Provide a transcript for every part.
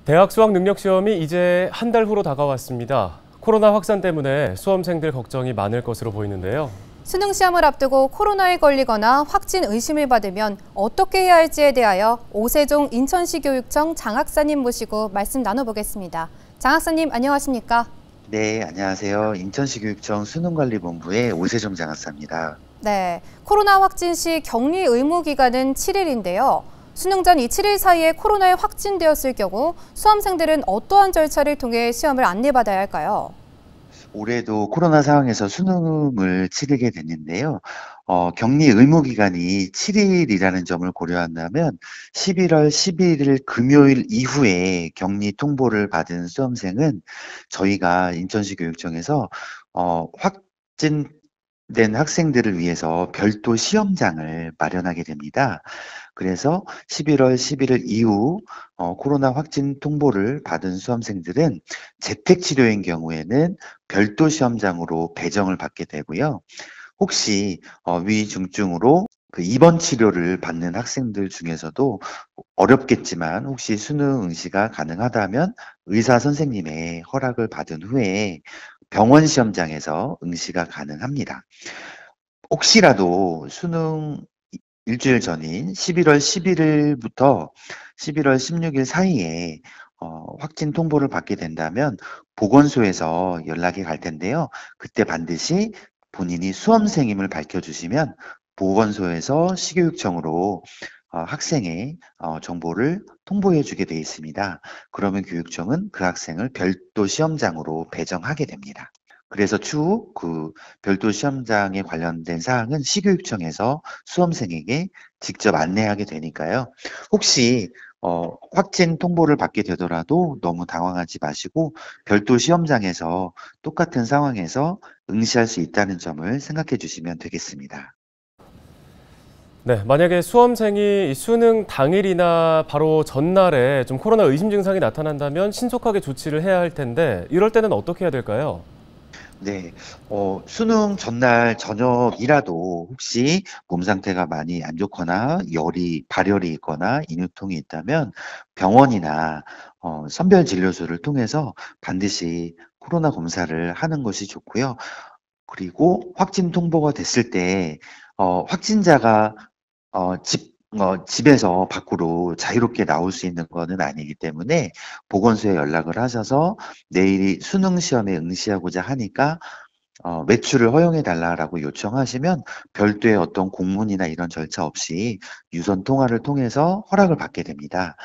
대학 수학 능력 시험이 이제 한 달 후로 다가왔습니다. 코로나 확산 때문에 수험생들 걱정이 많을 것으로 보이는데요. 수능 시험을 앞두고 코로나에 걸리거나 확진 의심을 받으면 어떻게 해야 할지에 대하여 오세종 인천시 교육청 장 학사님 모시고 말씀 나눠보겠습니다. 장 학사님 안녕하십니까? 네, 안녕하세요. 인천시 교육청 수능관리본부의 오세종 장 학사입니다. 네, 코로나 확진 시 격리 의무 기간은 7일인데요. 수능 전 이 7일 사이에 코로나에 확진되었을 경우 수험생들은 어떠한 절차를 통해 시험을 안내받아야 할까요? 올해도 코로나 상황에서 수능을 치르게 됐는데요. 격리 의무 기간이 7일이라는 점을 고려한다면 11월 11일 금요일 이후에 격리 통보를 받은 수험생은 저희가 인천시 교육청에서 확진된 학생들을 위해서 별도 시험장을 마련하게 됩니다. 그래서 11월 11일 이후 코로나 확진 통보를 받은 수험생들은 재택치료인 경우에는 별도 시험장으로 배정을 받게 되고요. 혹시 위중증으로 그 입원 치료를 받는 학생들 중에서도 어렵겠지만 혹시 수능 응시가 가능하다면 의사 선생님의 허락을 받은 후에 병원 시험장에서 응시가 가능합니다. 혹시라도 수능 일주일 전인 11월 11일부터 11월 16일 사이에 확진 통보를 받게 된다면 보건소에서 연락이 갈 텐데요. 그때 반드시 본인이 수험생임을 밝혀주시면 보건소에서 시교육청으로 학생의 정보를 통보해 주게 되어 있습니다. 그러면 교육청은 그 학생을 별도 시험장으로 배정하게 됩니다. 그래서 추후 그 별도 시험장에 관련된 사항은 시교육청에서 수험생에게 직접 안내하게 되니까요. 혹시 확진 통보를 받게 되더라도 너무 당황하지 마시고 별도 시험장에서 똑같은 상황에서 응시할 수 있다는 점을 생각해 주시면 되겠습니다. 네, 만약에 수험생이 수능 당일이나 바로 전날에 좀 코로나 의심 증상이 나타난다면 신속하게 조치를 해야 할 텐데 이럴 때는 어떻게 해야 될까요? 네, 수능 전날 저녁이라도 혹시 몸 상태가 많이 안 좋거나 발열이 있거나 인후통이 있다면 병원이나 선별진료소를 통해서 반드시 코로나 검사를 하는 것이 좋고요. 그리고 확진 통보가 됐을 때 확진자가 집에서 밖으로 자유롭게 나올 수 있는 것은 아니기 때문에 보건소에 연락을 하셔서 내일이 수능 시험에 응시하고자 하니까 외출을 허용해 달라라고 요청하시면 별도의 어떤 공문이나 이런 절차 없이 유선 통화를 통해서 허락을 받게 됩니다.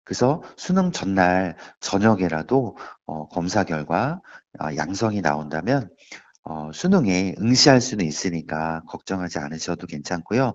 그래서 수능 전날 저녁에라도 검사 결과 양성이 나온다면 수능에 응시할 수는 있으니까 걱정하지 않으셔도 괜찮고요.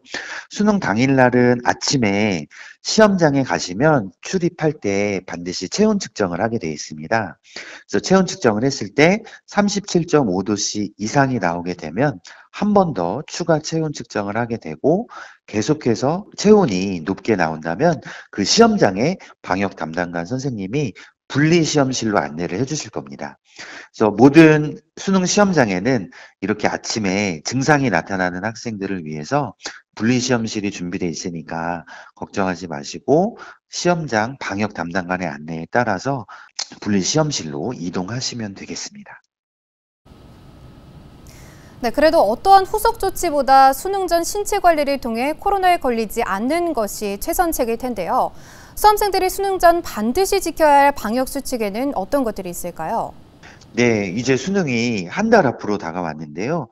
수능 당일날은 아침에 시험장에 가시면 출입할 때 반드시 체온 측정을 하게 되어 있습니다. 그래서 체온 측정을 했을 때 37.5도씨 이상이 나오게 되면 한 번 더 추가 체온 측정을 하게 되고 계속해서 체온이 높게 나온다면 그 시험장에 방역 담당관 선생님이 분리시험실로 안내를 해주실 겁니다. 그래서 모든 수능 시험장에는 이렇게 아침에 증상이 나타나는 학생들을 위해서 분리시험실이 준비되어 있으니까 걱정하지 마시고 시험장 방역 담당관의 안내에 따라서 분리시험실로 이동하시면 되겠습니다. 네, 그래도 어떠한 후속 조치보다 수능 전 신체 관리를 통해 코로나에 걸리지 않는 것이 최선책일 텐데요. 수험생들이 수능 전 반드시 지켜야 할 방역 수칙에는 어떤 것들이 있을까요? 네, 이제 수능이 한 달 앞으로 다가왔는데요.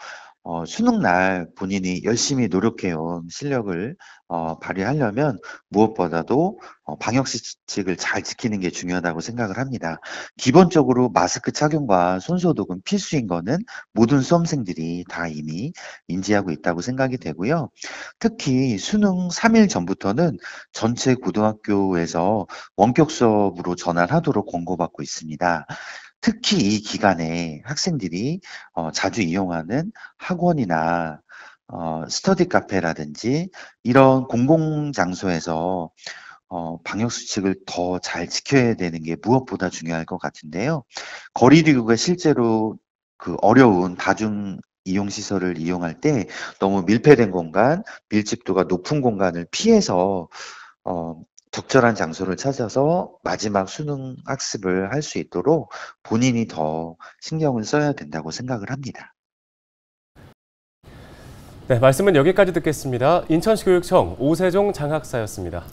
수능 날 본인이 열심히 노력해온 실력을 발휘하려면 무엇보다도 방역 수칙을 잘 지키는 게 중요하다고 생각을 합니다. 기본적으로 마스크 착용과 손소독은 필수인 거는 모든 수험생들이 다 이미 인지하고 있다고 생각이 되고요. 특히 수능 3일 전부터는 전체 고등학교에서 원격 수업으로 전환하도록 권고받고 있습니다. 특히 이 기간에 학생들이 자주 이용하는 학원이나 스터디 카페라든지 이런 공공장소에서 방역수칙을 더 잘 지켜야 되는 게 무엇보다 중요할 것 같은데요. 거리두기가 실제로 그 어려운 다중 이용시설을 이용할 때 너무 밀폐된 공간, 밀집도가 높은 공간을 피해서 적절한 장소를 찾아서 마지막 수능 학습을 할 수 있도록 본인이 더 신경을 써야 된다고 생각을 합니다. 네, 말씀은 여기까지 듣겠습니다. 인천시 교육청 오세종 장학사였습니다.